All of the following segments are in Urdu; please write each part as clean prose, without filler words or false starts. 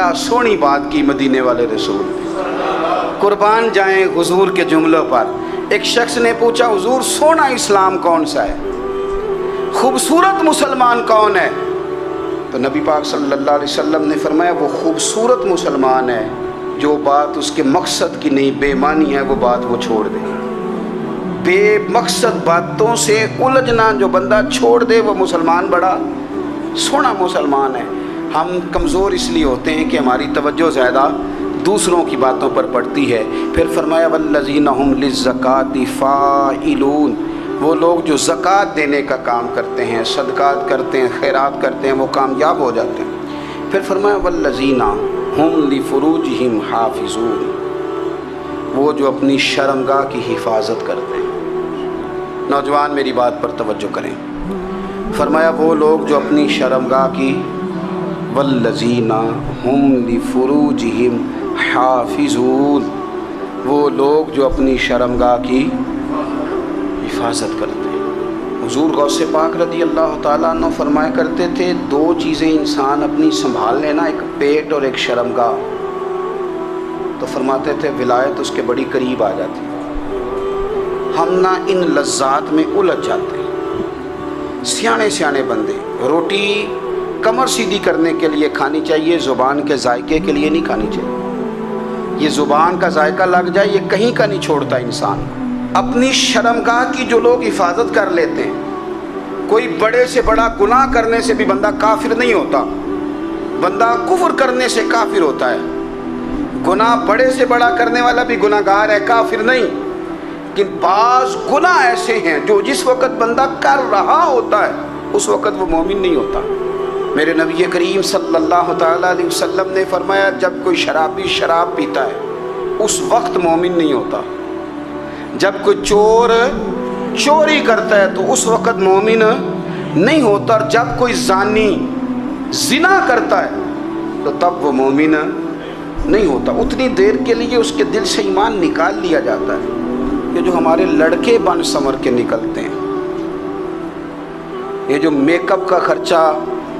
بڑا سونی بات کی مدینے والے رسول نے. قربان جائیں حضور کے جملوں پر. ایک شخص نے پوچھا حضور سونا اسلام کون سا ہے, خوبصورت مسلمان کون ہے؟ تو نبی پاک صلی اللہ علیہ وسلم نے فرمایا وہ خوبصورت مسلمان ہے جو بات اس کے مقصد کی نہیں بے معنی ہے وہ بات وہ چھوڑ دے. بے مقصد باتوں سے الجھنا جو بندہ چھوڑ دے وہ مسلمان بڑا سونا مسلمان ہے. ہم کمزور اس لیے ہوتے ہیں کہ ہماری توجہ زیادہ دوسروں کی باتوں پر پڑتی ہے. پھر فرمایا والذین ھم للزکاۃ فاعلون, وہ لوگ جو زکوٰۃ دینے کا کام کرتے ہیں, صدقات کرتے ہیں, خیرات کرتے ہیں, وہ کامیاب ہو جاتے ہیں. پھر فرمایا والذین ھم لفروجہم حافظون, وہ جو اپنی شرمگاہ کی حفاظت کرتے ہیں. نوجوان میری بات پر توجہ کریں. فرمایا وہ لوگ جو اپنی شرمگاہ کی, والذین ھم لفروجہم حافظون, وہ لوگ جو اپنی شرمگاہ کی حفاظت کرتے ہیں. حضور غوث پاک رضی اللہ تعالیٰ عنہ فرمایا کرتے تھے دو چیزیں انسان اپنی سنبھال لینا, ایک پیٹ اور ایک شرمگاہ. تو فرماتے تھے ولایت اس کے بڑی قریب آ جاتی. ہم نہ ان لذات میں الجھ جاتے ہیں. سیانے بندے روٹی کمر سیدھی کرنے کے لیے کھانی چاہیے, زبان کے ذائقے کے لیے نہیں کھانی چاہیے. یہ زبان کا ذائقہ لگ جائے یہ کہیں کا نہیں چھوڑتا انسان. اپنی شرمگاہ کی جو لوگ حفاظت کر لیتے ہیں, کوئی بڑے سے بڑا گناہ کرنے سے بھی بندہ کافر نہیں ہوتا, بندہ کفر کرنے سے کافر ہوتا ہے. گناہ بڑے سے بڑا کرنے والا بھی گناہ گار ہے, کافر نہیں. لیکن بعض گناہ ایسے ہیں جو جس وقت بندہ کر رہا ہوتا ہے اس وقت وہ مومن نہیں ہوتا. میرے نبی کریم صلی اللہ تعالیٰ علیہ وسلم نے فرمایا جب کوئی شرابی شراب پیتا ہے اس وقت مومن نہیں ہوتا. جب کوئی چور چوری کرتا ہے تو اس وقت مومن نہیں ہوتا. اور جب کوئی زانی زنا کرتا ہے تو تب وہ مومن نہیں ہوتا. اتنی دیر کے لیے اس کے دل سے ایمان نکال لیا جاتا ہے. یہ جو ہمارے لڑکے بن سمر کے نکلتے ہیں, یہ جو میک اپ کا خرچہ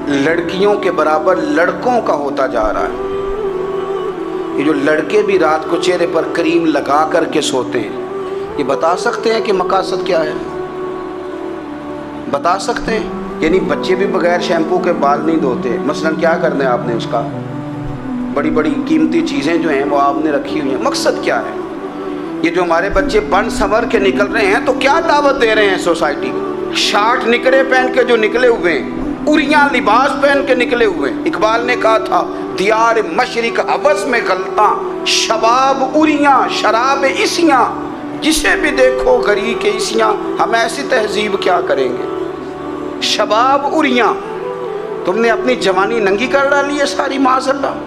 لڑکیوں کے برابر لڑکوں کا ہوتا جا رہا ہے, یہ جو لڑکے بھی رات کو چہرے پر کریم لگا کر کے سوتے ہیں, یہ بتا سکتے ہیں کہ مقاصد کیا ہے؟ بتا سکتے ہیں؟ یعنی بچے بھی بغیر شیمپو کے بال نہیں دھوتے. مثلا کیا کرنا ہے آپ نے اس کا؟ بڑی بڑی قیمتی چیزیں جو ہیں وہ آپ نے رکھی ہوئی ہیں. مقصد کیا ہے؟ یہ جو ہمارے بچے بن سنور کے نکل رہے ہیں تو کیا دعوت دے رہے ہیں سوسائٹی کو؟ شارٹ نکرے پہن کے جو نکلے ہوئے ہیں, اریاں لباس پہن کے نکلے ہوئے ہیں. اقبال نے کہا تھا دیار مشرق حوث میں غلطاں, شباب اریاں شراب اسیاں, جسے بھی دیکھو غری کے اسیاں. ہم ایسی تہذیب کیا کریں گے؟ شباب اریاں, تم نے اپنی جوانی ننگی کر ڈالی ہے ساری معاذ اللہ.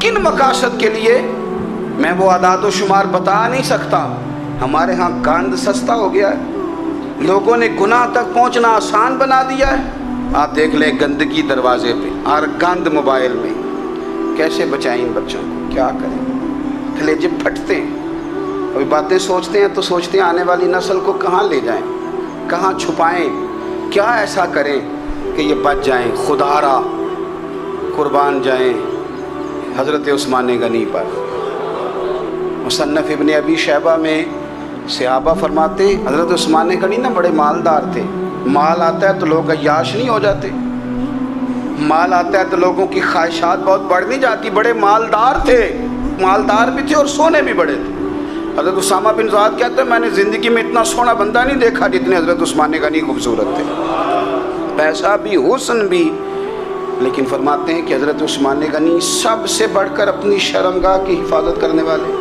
کن مقاصد کے لیے؟ میں وہ اعداد و شمار بتا نہیں سکتا. ہمارے ہاں گند سستا ہو گیا ہے, لوگوں نے گناہ تک پہنچنا آسان بنا دیا ہے. آپ دیکھ لیں گندگی دروازے پہ اور گند موبائل میں. کیسے بچائیں ان بچوں کو؟ کیا کریں؟ کلیجے پھٹتے ہیں. ابھی باتیں سوچتے ہیں تو سوچتے ہیں آنے والی نسل کو کہاں لے جائیں, کہاں چھپائیں, کیا ایسا کریں کہ یہ بچ جائیں. خدا را قربان جائیں حضرت عثمان غنی پر. مصنف ابن ابی شیبہ میں صحابہ فرماتے ہیں حضرت عثمان غنی نا بڑے مالدار تھے. مال آتا ہے تو لوگ عیاش نہیں ہو جاتے, مال آتا ہے تو لوگوں کی خواہشات بہت بڑھ نہیں جاتی. بڑے مالدار تھے, مالدار بھی تھے اور سونے بھی بڑے تھے. حضرت اسامہ بن زید کہتے ہیں میں نے زندگی میں اتنا سونا بندہ نہیں دیکھا جتنے حضرت عثمان غنی خوبصورت تھے, پیسہ بھی حسن بھی. لیکن فرماتے ہیں کہ حضرت عثمان غنی سب سے بڑھ کر اپنی شرمگاہ کی حفاظت کرنے والے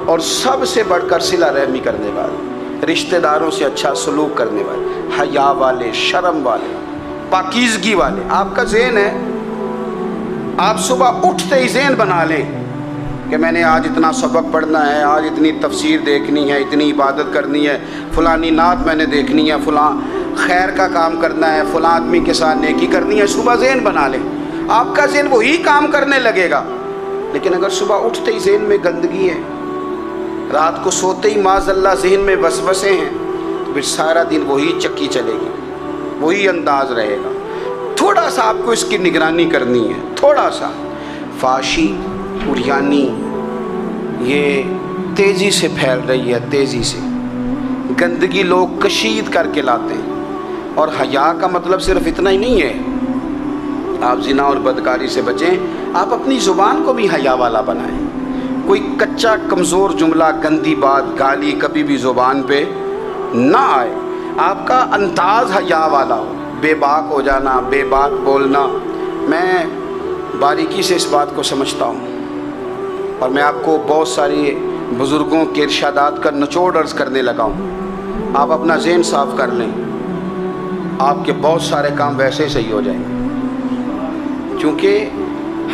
اور سب سے بڑھ کر صلہ رحمی کرنے والے, رشتہ داروں سے اچھا سلوک کرنے والے, حیا والے, شرم والے, پاکیزگی والے. آپ کا ذہن ہے, آپ صبح اٹھتے ہی ذہن بنا لیں کہ میں نے آج اتنا سبق پڑھنا ہے, آج اتنی تفسیر دیکھنی ہے, اتنی عبادت کرنی ہے, فلانی نعت میں نے دیکھنی ہے, فلاں خیر کا کام کرنا ہے, فلاں آدمی کے ساتھ نیکی کرنی ہے. صبح ذہن بنا لیں, آپ کا ذہن وہی کام کرنے لگے گا. لیکن اگر صبح اٹھتے ہی ذہن میں گندگی ہے, رات کو سوتے ہی معاذ اللہ ذہن میں وسوسے ہیں, تو پھر سارا دن وہی چکی چلے گی, وہی انداز رہے گا. تھوڑا سا آپ کو اس کی نگرانی کرنی ہے, تھوڑا سا. فحاشی عریانی یہ تیزی سے پھیل رہی ہے، تیزی سے گندگی لوگ کشید کر کے لاتے ہیں۔ اور حیا کا مطلب صرف اتنا ہی نہیں ہے آپ زنا اور بدکاری سے بچیں، آپ اپنی زبان کو بھی حیا والا بنائیں۔ کوئی کچا کمزور جملہ، گندی بات، گالی کبھی بھی زبان پہ نہ آئے، آپ کا انداز حیا والا ہو، بے باک ہو جانا، بے بات بولنا۔ میں باریکی سے اس بات کو سمجھتا ہوں اور میں آپ کو بہت ساری بزرگوں کے ارشادات کا نچوڑ عرض کرنے لگا ہوں۔ آپ اپنا ذہن صاف کر لیں، آپ کے بہت سارے کام ویسے ہی صحیح ہو جائیں گے، کیونکہ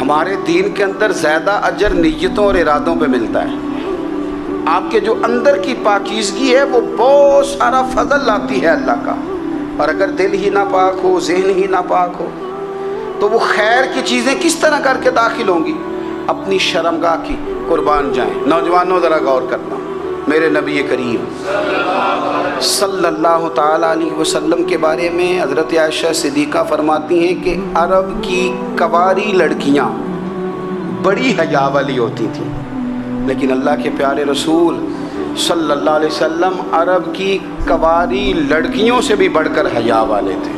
ہمارے دین کے اندر زیادہ اجر نیتوں اور ارادوں پہ ملتا ہے۔ آپ کے جو اندر کی پاکیزگی ہے وہ بہت سارا فضل لاتی ہے اللہ کا، اور اگر دل ہی ناپاک ہو، ذہن ہی ناپاک ہو، تو وہ خیر کی چیزیں کس طرح کر کے داخل ہوں گی؟ اپنی شرمگاہ کی قربان جائیں۔ نوجوانوں ذرا غور کرنا، میرے نبی کریم صلی اللہ تعالیٰ علیہ وسلم کے بارے میں حضرت عائشہ صدیقہ فرماتی ہیں کہ عرب کی کنواری لڑکیاں بڑی حیا والی ہوتی تھیں، لیکن اللہ کے پیارے رسول صلی اللہ علیہ وسلم عرب کی کنواری لڑکیوں سے بھی بڑھ کر حیا والے تھے۔